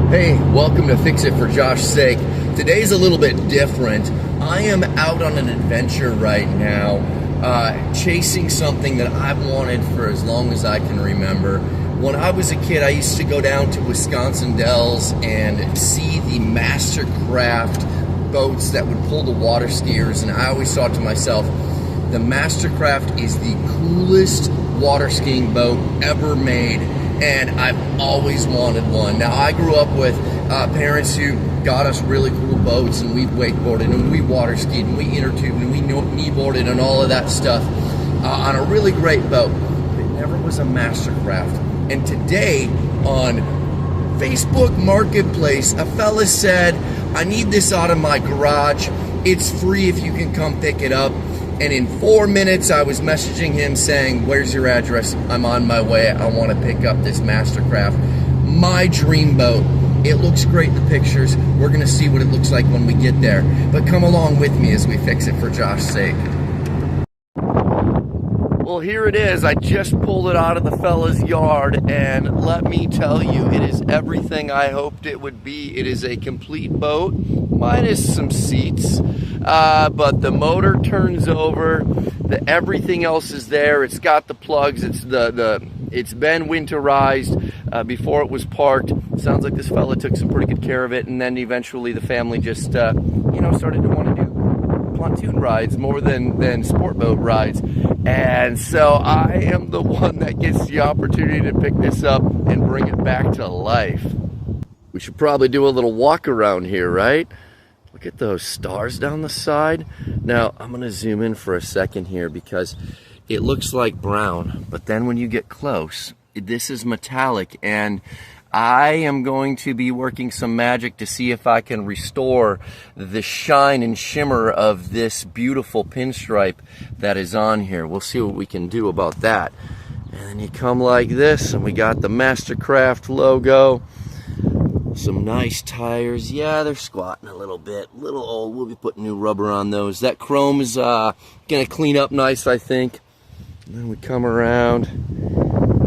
Hey, welcome to Fix It for Josh's sake. Today's a little bit different. I am out on an adventure right now, chasing something that I've wanted for as long as I can remember. When I was a kid, I used to go down to Wisconsin Dells and see the MasterCraft boats that would pull the water skiers, and I always thought to myself, the MasterCraft is the coolest water skiing boat ever made, and I've always wanted one. Now, I grew up with parents who got us really cool boats, and we wakeboarded, and we water skied, and we inner tubed, and we kneeboarded, and all of that stuff on a really great boat. But it never was a MasterCraft. And today on Facebook Marketplace, a fella said, I need this out of my garage. It's free if you can come pick it up. And in 4 minutes, I was messaging him saying, where's your address? I'm on my way. I want to pick up this MasterCraft. My dream boat. It looks great in the pictures. We're going to see what it looks like when we get there. But come along with me as we fix it for Josh's sake. Well, here it is. I just pulled it out of the fella's yard, and let me tell you, it is everything I hoped it would be. It is a complete boat, minus some seats, but the motor turns over. Everything else is there. It's got the plugs. It's been winterized before it was parked. Sounds like this fella took some pretty good care of it, and then eventually the family just started to want to do pontoon rides more than sport boat rides. And so I am the one that gets the opportunity to pick this up and bring it back to life. We should probably do a little walk around here, right? Look at those stars down the side. Now, I'm going to zoom in for a second here because it looks like brown, but then when you get close, this is metallic, and I am going to be working some magic to see if I can restore the shine and shimmer of this beautiful pinstripe that is on here. We'll see what we can do about that. And then you come like this, and we got the MasterCraft logo. Some nice tires. Yeah, they're squatting a little bit. A little old. We'll be putting new rubber on those. That chrome is going to clean up nice, I think. And then we come around.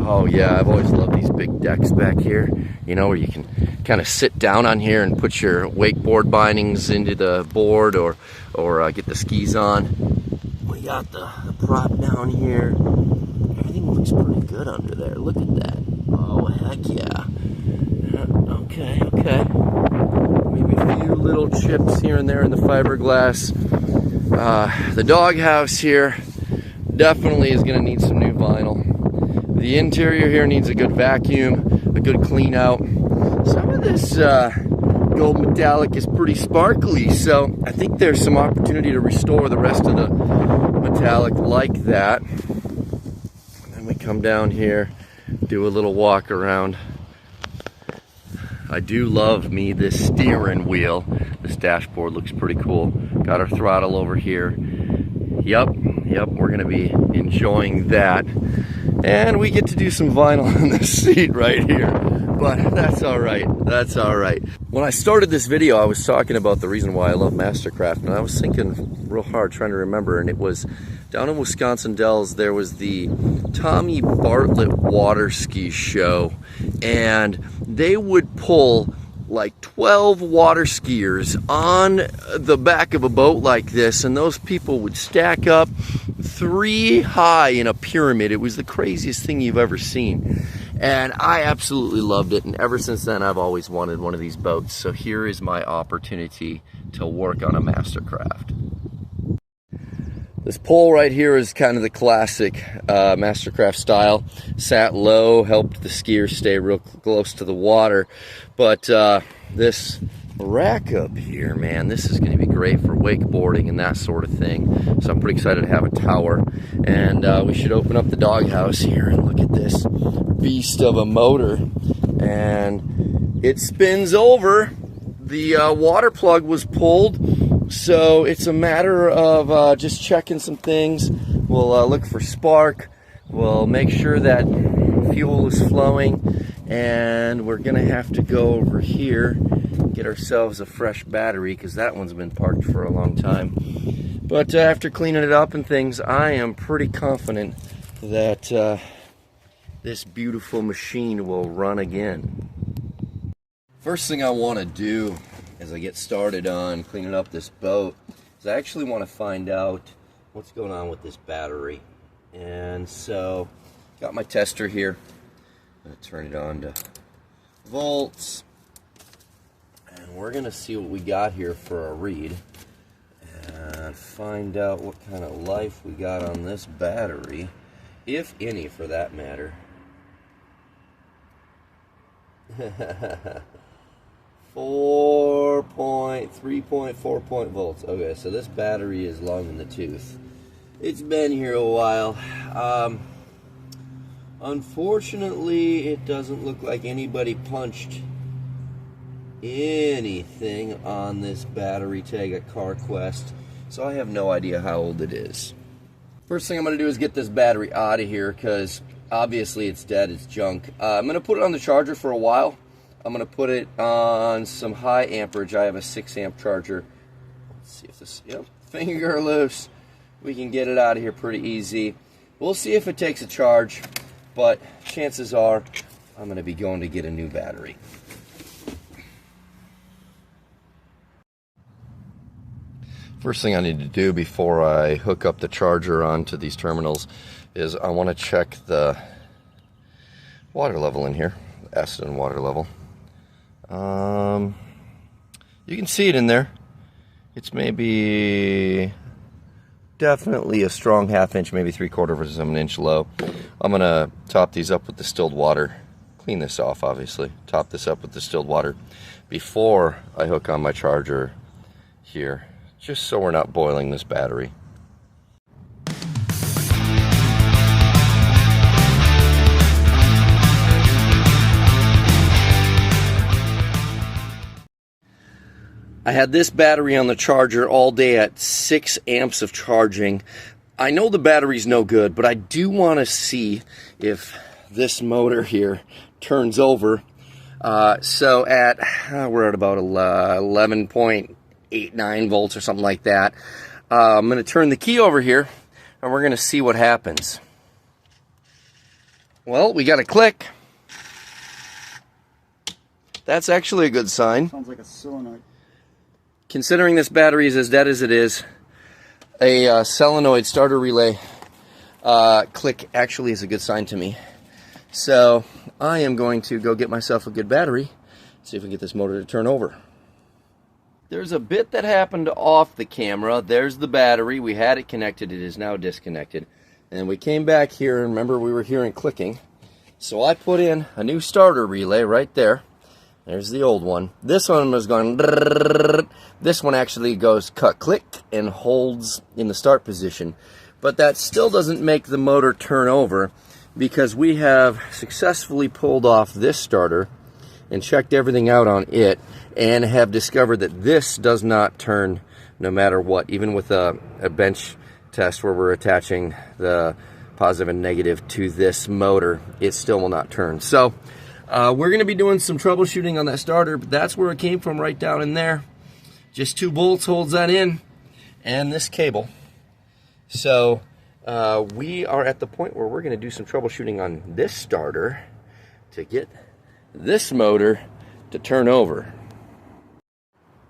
Oh yeah, I've always loved these big decks back here, you know, where you can kind of sit down on here and put your wakeboard bindings into the board or get the skis on. We got the prop down here. Everything looks pretty good under there. Look at that. Oh, heck yeah. Okay. Maybe a few little chips here and there in the fiberglass. The doghouse here definitely is going to need some new vinyl. The interior here needs a good vacuum, a good clean out. Some of this gold metallic is pretty sparkly, so I think there's some opportunity to restore the rest of the metallic like that. And then we come down here, do a little walk around. I do love me this steering wheel. This dashboard looks pretty cool. Got our throttle over here. Yep, we're gonna be enjoying that. And we get to do some vinyl on the seat right here, but that's all right. When I started this video, I was talking about the reason why I love MasterCraft, and I was thinking real hard trying to remember, and it was down in Wisconsin Dells, there was the Tommy Bartlett Water Ski Show, and they would pull like 12 water skiers on the back of a boat like this, and those people would stack up 3 high in a pyramid. It was the craziest thing you've ever seen, and I absolutely loved it, and ever since then I've always wanted one of these boats. So here is my opportunity to work on a MasterCraft. This pole right here is kind of the classic MasterCraft style. Sat low, helped the skiers stay real close to the water. But this rack up here, man, this is going to be great for wakeboarding and that sort of thing. So I'm pretty excited to have a tower. And we should open up the doghouse here and look at this beast of a motor. And it spins over. The water plug was pulled. So it's a matter of just checking some things. We'll look for spark. We'll make sure that fuel is flowing. And we're going to have to go over here, get ourselves a fresh battery, because that one's been parked for a long time. But after cleaning it up and things, I am pretty confident that this beautiful machine will run again. First thing I want to do as I get started on cleaning up this boat is I actually want to find out what's going on with this battery. And so, got my tester here. I'm going to turn it on to volts. And we're going to see what we got here for a read. And find out what kind of life we got on this battery, if any for that matter. 3.4 volts. Okay, so this battery is long in the tooth. It's been here a while. Unfortunately, it doesn't look like anybody punched anything on this battery tag at CarQuest, so I have no idea how old it is. First thing I'm going to do is get this battery out of here because obviously it's dead, it's junk. I'm going to put it on the charger for a while. I'm going to put it on some high amperage. I have a 6 amp charger. Let's see if this, yep, finger loose. We can get it out of here pretty easy. We'll see if it takes a charge, but chances are I'm going to be going to get a new battery. First thing I need to do before I hook up the charger onto these terminals is I want to check the water level in here, acid and water level. You can see it in there. It's maybe definitely a strong 1/2 inch, maybe 3/4 versus an inch low. I'm going to top these up with distilled water. Clean this off, obviously. Top this up with distilled water before I hook on my charger here, just so we're not boiling this battery. I had this battery on the charger all day at 6 amps of charging. I know the battery's no good, but I do want to see if this motor here turns over. So we're at about 11.89 volts or something like that. I'm going to turn the key over here and we're going to see what happens. Well, we got a click. That's actually a good sign. Sounds like a solenoid. Considering this battery is as dead as it is, a solenoid starter relay click actually is a good sign to me. So I am going to go get myself a good battery, see if we can get this motor to turn over. There's a bit that happened off the camera. There's the battery. We had it connected. It is now disconnected. And we came back here, and remember we were hearing clicking. So I put in a new starter relay right there. There's the old one. This one was going. This one actually goes cut click and holds in the start position. But that still doesn't make the motor turn over because we have successfully pulled off this starter and checked everything out on it and have discovered that this does not turn no matter what. Even with a bench test where we're attaching the positive and negative to this motor, it still will not turn. So we're going to be doing some troubleshooting on that starter, but that's where it came from, right down in there. Just 2 bolts holds that in, and this cable. So we are at the point where we're going to do some troubleshooting on this starter to get this motor to turn over.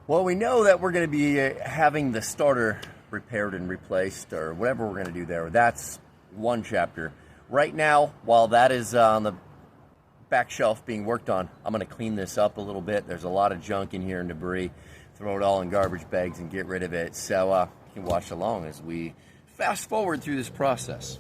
Well, we know that we're going to be having the starter repaired and replaced, or whatever we're going to do there. That's one chapter. Right now, while that is on the back shelf being worked on, I'm going to clean this up a little bit. There's a lot of junk in here and debris. Throw it all in garbage bags and get rid of it. So you can watch along as we fast forward through this process.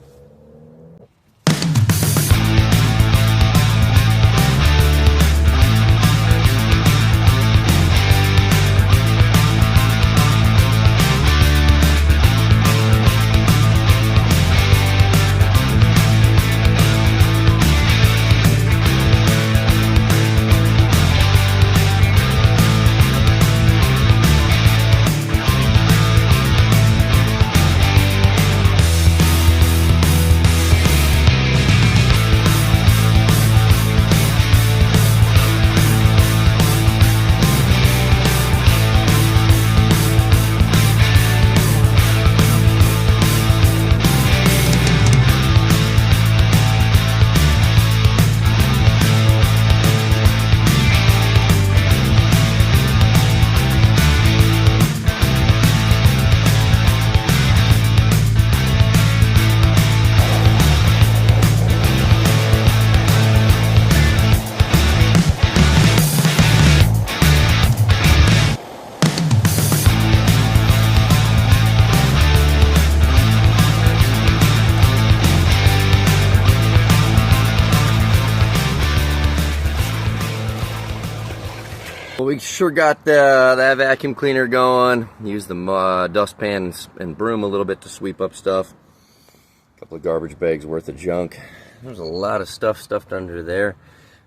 Well, we sure got that vacuum cleaner going. Used the dustpan and broom a little bit to sweep up stuff. A couple of garbage bags worth of junk. There's a lot of stuff stuffed under there.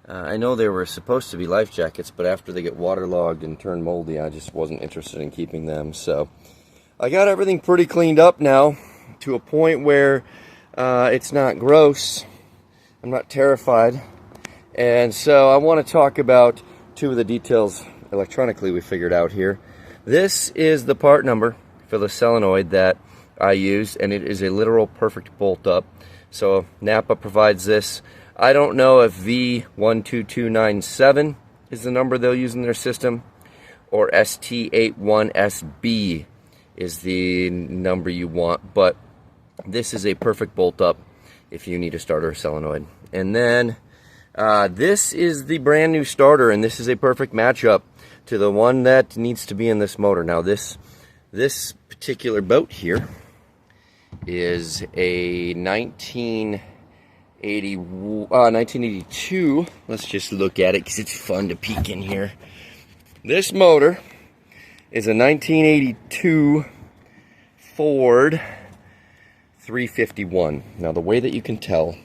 I know they were supposed to be life jackets, but after they get waterlogged and turn moldy, I just wasn't interested in keeping them. So I got everything pretty cleaned up now to a point where it's not gross. I'm not terrified. And so I want to talk about two of the details electronically we figured out here. This is the part number for the solenoid that I used, and it is a literal perfect bolt up. So NAPA provides this. I don't know if V12297 is the number they'll use in their system, or ST81SB is the number you want, but this is a perfect bolt up if you need a starter solenoid. And then this is the brand new starter, and this is a perfect matchup to the one that needs to be in this motor. Now this particular boat here is a 1982. Let's just look at it because it's fun to peek in here. This motor is a 1982 Ford 351. Now the way that you can tell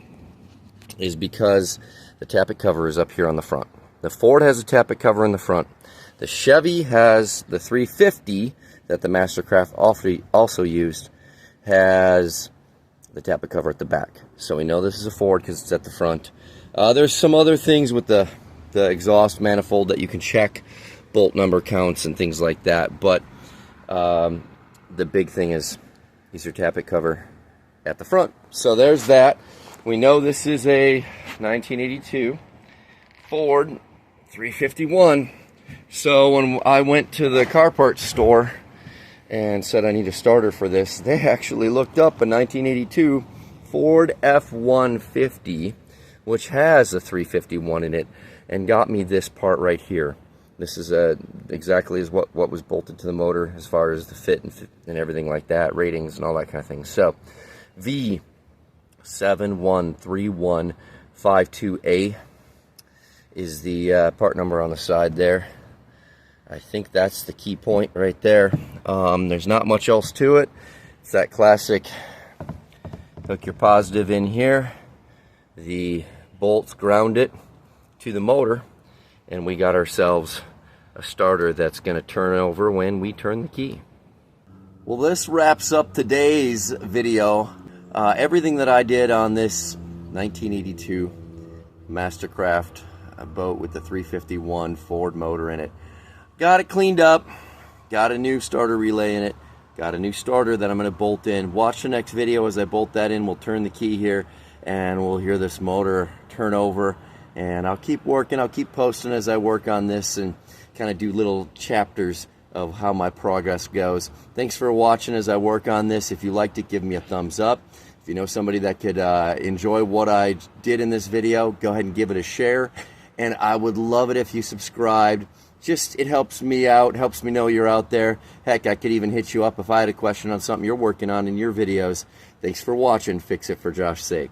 is because the tappet cover is up here on the front. The Ford has a tappet cover in the front. The Chevy has the 350 that the MasterCraft also used, has the tappet cover at the back. So we know this is a Ford because it's at the front. There's some other things with the exhaust manifold that you can check, bolt number counts and things like that, but the big thing is these are tappet cover at the front. So there's that. We know this is a 1982 Ford 351. So when I went to the car parts store and said I need a starter for this, they actually looked up a 1982 Ford F-150, which has a 351 in it, and got me this part right here. This is exactly as what was bolted to the motor as far as the fit and everything like that, ratings and all that kind of thing. So V713152A is the part number on the side there. I think that's the key point right there. There's not much else to it. It's that classic hook your positive in here, the bolts ground it to the motor, and we got ourselves a starter that's going to turn over when we turn the key. Well, this wraps up today's video. Everything that I did on this 1982 MasterCraft boat with the 351 Ford motor in it. Got it cleaned up, got a new starter relay in it, got a new starter that I'm going to bolt in. Watch the next video as I bolt that in. We'll turn the key here and we'll hear this motor turn over, and I'll keep working, I'll keep posting as I work on this and kind of do little chapters of how my progress goes. Thanks for watching as I work on this. If you liked it, give me a thumbs up. If you know somebody that could enjoy what I did in this video, go ahead and give it a share. And I would love it if you subscribed. Just, it helps me out, helps me know you're out there. Heck, I could even hit you up if I had a question on something you're working on in your videos. Thanks for watching. Fix It for Josh's sake.